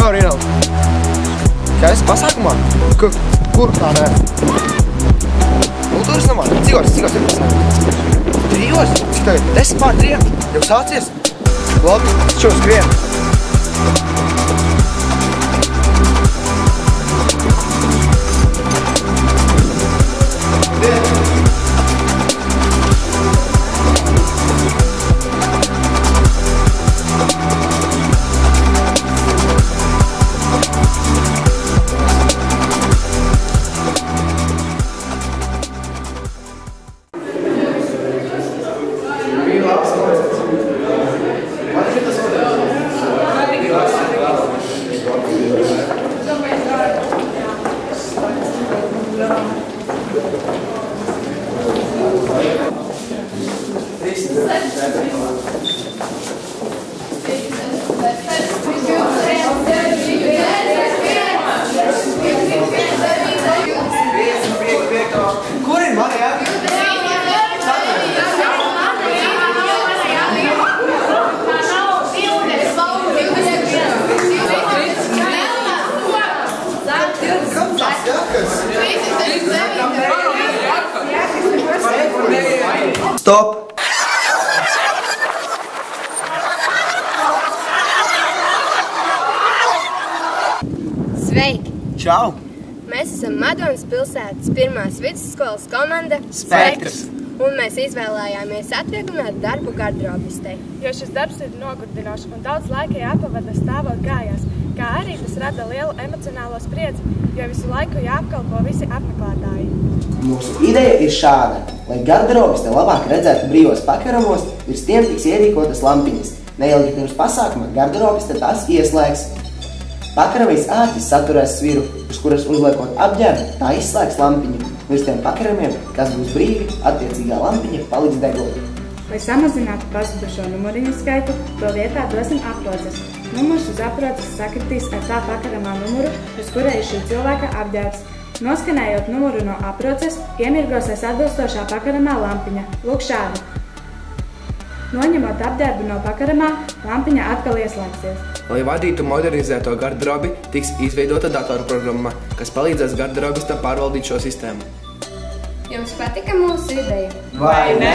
Čau, Rinaldi. Kā esi pasākumā? Kur tā nē? Kultūras namā? Cik horas ir pasākumā? 3 horas? Cik tagad? 10:03? Jau sācies? Labi, šo skrienu. Stop! Sveiki! Čau! Mēs esam Madonas pilsētas pirmās vidusskolas komanda Spektrs. Un mēs izvēlējāmies atvieglot darbu gardrobistei. Jo šis darbs ir nogurdinošs un daudz laika jāpavada stāvot kājās, kā arī tas rada lielu emocionālo spriedzi, jo visu laiku jāapkalpo visi apmeklētāji. Mūsu ideja ir šāda, lai gardrobiste labāk redzētu brīvos pakaramos, virs tiem tiks ierīkotas lampiņas. Neilgi pirms pasākuma gardrobiste tās ieslēgs. Pakaramīs āķis saturēs sviru, uz kuras uzliekot apģērbu, tā izslēgs lampiņu. Virs tiem pakaramiem, kas būs brīvi, attiecīgā lampiņa paliks degot. Lai samazinātu pazudušo numuriņu skaitu, to vietā dosim aproces. Numurs uz aproces sakritīs ar tā pakaramā numuru, uz kura ir šī cilvēka apģērbs. Noskanējot numuru no aproces, iemirgosies atbilstošā pakaramā lampiņa. Lūk šādi. Noņemot apģērbu no pakaramā, lampiņa atkal ieslēgsies. Lai vadītu modernizēto garderobi, tiks izveidota datorprogramma, kas palīdzēs garderobistam pārvaldīt šo sistēmu. Jums patika mūsu ideja? Vai ne?